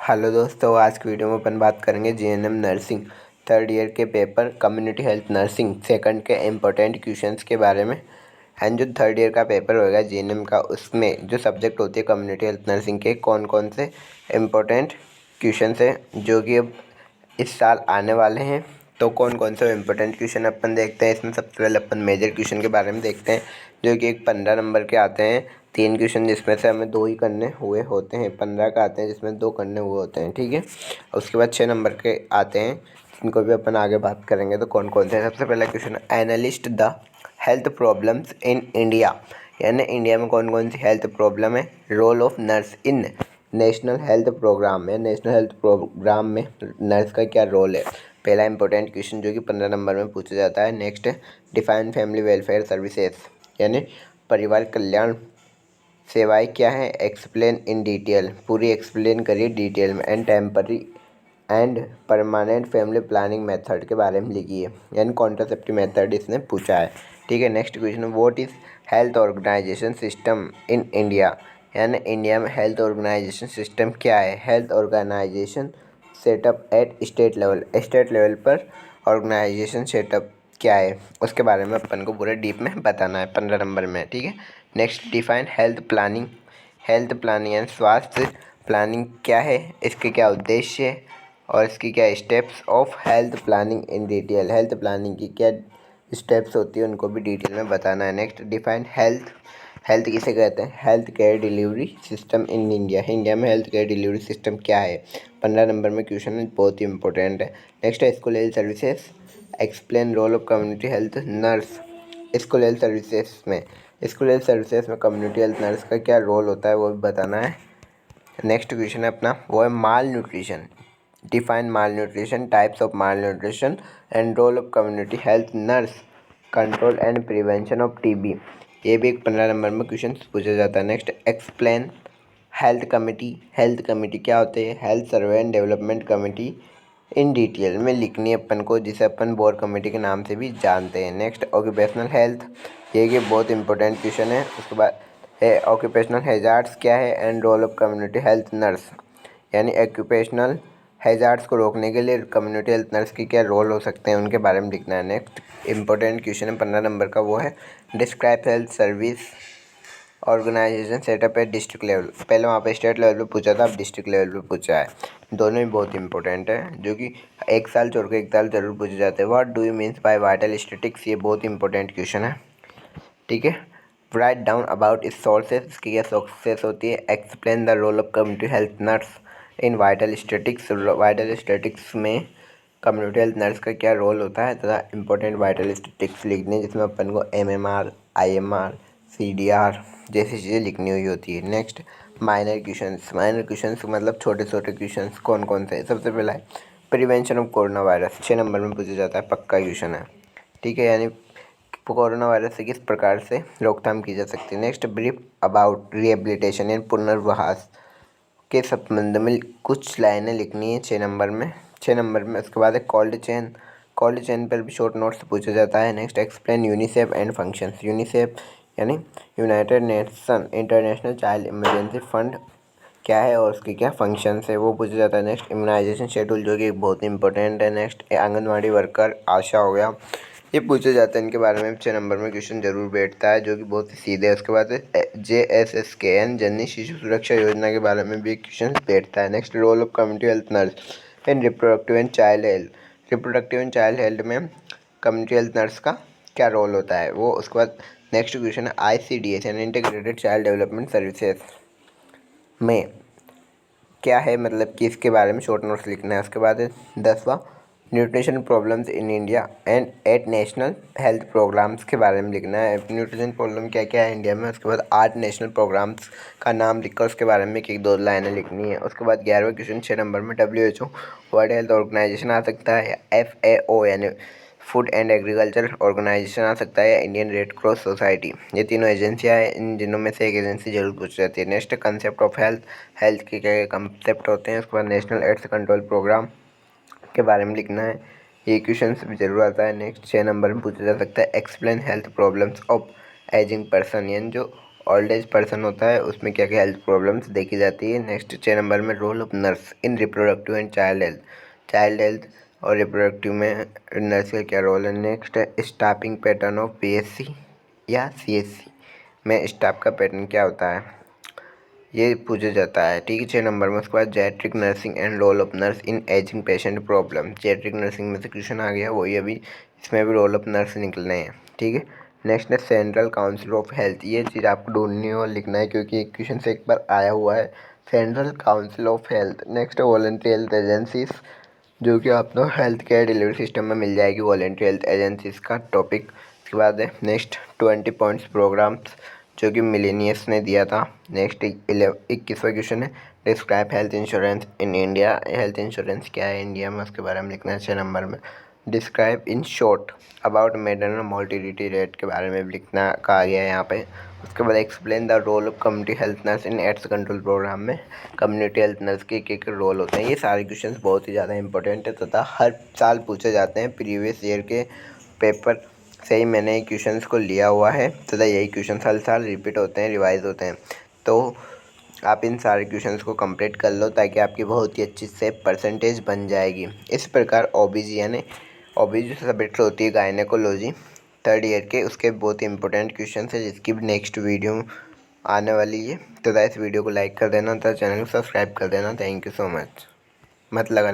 Hello दोस्तों, आज की वीडियो में अपन बात करेंगे जीएनएम नर्सिंग थर्ड ईयर के paper community health nursing second के इम्पोर्टेंट क्वेश्चंस के बारे में। एंड जो थर्ड ईयर का पेपर होगा जीएनएम का, उसमें जो सब्जेक्ट होती है कम्युनिटी हेल्थ नर्सिंग के कौन कौन से इम्पोर्टेंट क्वेश्चंस हैं जो कि अब इस साल आने वाले हैं। तो कौन कौन से इम्पोर्टेंट क्वेश्चन अपन देखते हैं। इसमें सबसे पहले अपन मेजर क्वेश्चन के बारे में देखते हैं, जो कि एक 15 नंबर के आते हैं। 3 क्वेश्चन जिसमें से हमें 2 ही करने हुए होते हैं। 15 का आते हैं जिसमें 2 करने हुए होते हैं, ठीक है। उसके बाद 6 नंबर के आते हैं, जिनको भी अपन आगे बात करेंगे। तो कौन कौन से हैं। सबसे पहला question, analyst the health problems in India, यानी इंडिया में कौन कौन सी हेल्थ प्रॉब्लम है। Role of nurse in national health programme में, नेशनल हेल्थ प्रोग्राम में नर्स का क्या रोल है। पहला इंपॉर्टेंट क्वेश्चन जो कि 15 नंबर में पूछा जाता है। Next, define family welfare services, यानी परिवार कल्याण सेवाएं क्या है। एक्सप्लेन इन डिटेल, पूरी एक्सप्लेन करिए डिटेल में। And temporary and permanent family planning method के बारे में लिखिए, यानी कॉन्ट्रासेप्टिव मेथड इसने पूछा है, ठीक है। Next question, what is health organisation system in India, यानी इंडिया में हेल्थ ऑर्गेनाइजेशन सिस्टम क्या है। Health organisation setup at state level, state level पर ऑर्गेनाइजेशन सेटअप क्या है, उसके बारे में अपन को पूरे डीप में बताना है 15 नंबर में, ठीक है। Next, define health planning, health planning यानी स्वास्थ्य प्लानिंग क्या है, इसके क्या उद्देश्य है और इसकी क्या steps of health planning in detail. Health planning की क्या स्टेप्स होती है उनको भी डिटेल में बताना है। नेक्स्ट, डिफाइन हेल्थ, हेल्थ किसे कहते हैं। Health care delivery system in India, India में हेल्थ केयर डिलीवरी सिस्टम क्या है। 15 नंबर में क्वेश्चन है, बहुत ही इंपॉर्टेंट है। नेक्स्ट है school health services, explain role of community health nurse. School health services में, स्कूल हेल्थ सर्विसेज में कम्युनिटी हेल्थ नर्स का क्या रोल होता है वो भी बताना है। नेक्स्ट क्वेश्चन है अपना, वो है malnutrition, define malnutrition, types of malnutrition and role of community health nurse, control and prevention of TB. ये भी एक 15 नंबर में क्वेश्चन पूछा जाता है। Next, explain health committee, health committee क्या होते हैं। Health survey and development committee in detail में लिखनी है अपन को, जिसे अपन बोर कमेटी के नाम से भी जानते हैं। नेक्स्ट, ऑक्यूपेशनल हेल्थ, ये बहुत इंपॉर्टेंट क्वेश्चन है। उसके बाद है ऑक्यूपेशनल हैजार्ड्स क्या है and role of community health nurse, यानी ऑक्यूपेशनल हैजार्ड्स को रोकने के लिए कम्युनिटी हेल्थ नर्स की क्या रोल हो सकते हैं उनके बारे में लिखना है। नेक्स्ट इंपॉर्टेंट क्वेश्चन है 15 नंबर का, वो है describe health service organisation setup है डिस्ट्रिक्ट लेवल। पहले वहाँ पे स्टेट लेवल पे पूछा था, अब डिस्ट्रिक्ट लेवल पे पूछा है। दोनों ही बहुत इंपॉर्टेंट है, जो कि एक साल छोड़ के एक साल जरूर पूछे जाते हैं। What do you means by vital statics, ये बहुत इंपॉर्टेंट क्वेश्चन है, ठीक है। राइट डाउन अबाउट इस सोर्सेज, इसकी क्या सोर्सेस होती है। Explain the role of community health nurse in vital statics, vital statics में कम्युनिटी हेल्थ नर्स का क्या रोल होता है तथा इंपॉर्टेंट वाइटल स्टैटिक्स लिखने, जिसमें अपन को MMR, IMR, CDR जैसी चीज़ें लिखनी हुई होती है। Next, minor questions, minor questions मतलब छोटे छोटे क्वेश्चंस कौन कौन से हैं। सबसे पहला है prevention of corona virus, 6 number में पूछा जाता है, पक्का क्वेश्चन है, ठीक है। यानी कोरोना वायरस से किस प्रकार से रोकथाम की जा सकती है। नेक्स्ट, ब्रीफ अबाउट रिहेबिलिटेशन यानी पुनर्वास के संबंध में कुछ लाइनें लिखनी है 6 नंबर में, 6 नंबर में। उसके बाद है कोल्ड चेन, कोल्ड चेन पर भी शॉर्ट नोट्स पूछा जाता है। Next, explain UNICEF and functions, UNICEF यानी United Nation International Child Emergency Fund क्या है और उसके क्या फंक्शंस है वो पूछा जाता है। नेक्स्ट, इम्यूनाइजेशन शेड्यूल, जो कि बहुत इंपॉर्टेंट है। नेक्स्ट, आंगनवाड़ी वर्कर, आशा हो गया, ये पूछे जाते हैं। इनके बारे में 6 नंबर में क्वेश्चन जरूर बैठता है, जो कि बहुत ही सीधे है। उसके बाद JSSKN जननी शिशु सुरक्षा योजना के बारे में भी क्वेश्चन बैठता है। Next, role of community health nurse in reproductive and child health, reproductive and child health में कम्युनिटी हेल्थ नर्स का क्या रोल होता है वो। उसके बाद नेक्स्ट क्वेश्चन है ICDS यानी इंटीग्रेटेड चाइल्ड डेवलपमेंट सर्विसेज में क्या है, मतलब कि इसके बारे में शॉर्ट नोट्स लिखना है। उसके बाद 10वां, nutrition problems in India and at national health programmes के बारे में लिखना है। न्यूट्रिशन प्रॉब्लम क्या क्या है इंडिया में। उसके बाद 8 नेशनल प्रोग्राम्स का नाम लिखकर उसके बारे में एक 2 लाइनें लिखनी है। उसके बाद 11वां क्वेश्चन 6 नंबर में WHO वर्ल्ड हेल्थ ऑर्गेनाइजेशन आ सकता है, FAO यानी फूड एंड एग्रीकल्चर ऑर्गेनाइजेशन आ सकता है, या इंडियन रेड क्रॉस सोसाइटी। ये तीनों एजेंसियाँ हैं, इन जिनों में से एक एजेंसी जरूर पूछ जाती है। Next, concept of health, health के क्या कंसेप्ट होते हैं। उसके बाद नेशनल एड्स कंट्रोल प्रोग्राम के बारे में लिखना है, ये क्वेश्चन भी जरूर आता है। नेक्स्ट 6 नंबर में पूछा जा सकता है explain health problems of ageing person, यानी जो ओल्ड एज पर्सन होता है उसमें क्या क्या हेल्थ प्रॉब्लम्स देखी जाती है। नेक्स्ट 6 नंबर में role of nurse in reproductive and child health और रिप्रोडक्टिव में नर्स का क्या रोल है। नेक्स्ट है स्टाफिंग पैटर्न ऑफ PSC या CSC में स्टाफ का पैटर्न क्या होता है, ये पूछा जाता है। ठीक है, 6 नंबर में। उसके बाद geriatric nursing and role of nurse in ageing patient problem. Geriatric nursing में से क्वेश्चन आ गया, वही अभी इसमें भी रोल ऑफ नर्स निकलने हैं। ठीक है, नेक्स्ट है सेंट्रल काउंसिल ऑफ हेल्थ। ये चीज़ आपको ढूंढनी और लिखना है क्योंकि क्वेश्चन से एक बार आया हुआ है, central council of health. Next है वॉलंटरी हेल्थ एजेंसीज, जो कि आपको हेल्थ केयर डिलीवरी सिस्टम में मिल जाएगी, वॉलंटरी हेल्थ एजेंसीज का टॉपिक। उसके बाद है नेक्स्ट 20 पॉइंट्स प्रोग्राम्स, जो कि मिलेनियस ने दिया था। नेक्स्ट 21वां क्वेश्चन है describe health insurance in India. Health insurance क्या है इंडिया में, उसके बारे में लिखना है 6 नंबर में। Describe in short about maternal mortality rate के बारे में भी लिखना कहा गया है यहाँ पे। उसके बाद explain the role of community health nurse in AIDS control programme में कम्युनिटी हेल्थ नर्स के क्या रोल होते हैं। ये सारे क्वेश्चन बहुत ही ज़्यादा इंपॉर्टेंट है तथा हर साल पूछे जाते हैं। प्रीवियस ईयर के पेपर से ही मैंने ये क्वेश्चंस को लिया हुआ है तथा यही क्वेश्चन हर साल रिपीट होते हैं, रिवाइज होते हैं। तो आप इन सारे क्वेश्चंस को कंप्लीट कर लो ताकि आपकी बहुत ही अच्छी से परसेंटेज बन जाएगी। इस प्रकार OBG यानी OBG सब्जेक्ट होती है गायनेकोलॉजी 3rd ईयर के, उसके बहुत ही इंपॉर्टेंट क्वेश्चन है जिसकी भी नेक्स्ट वीडियो आने वाली है। तथा इस वीडियो को लाइक कर देना तथा चैनल को सब्सक्राइब कर देना। Thank you so much. मत लगा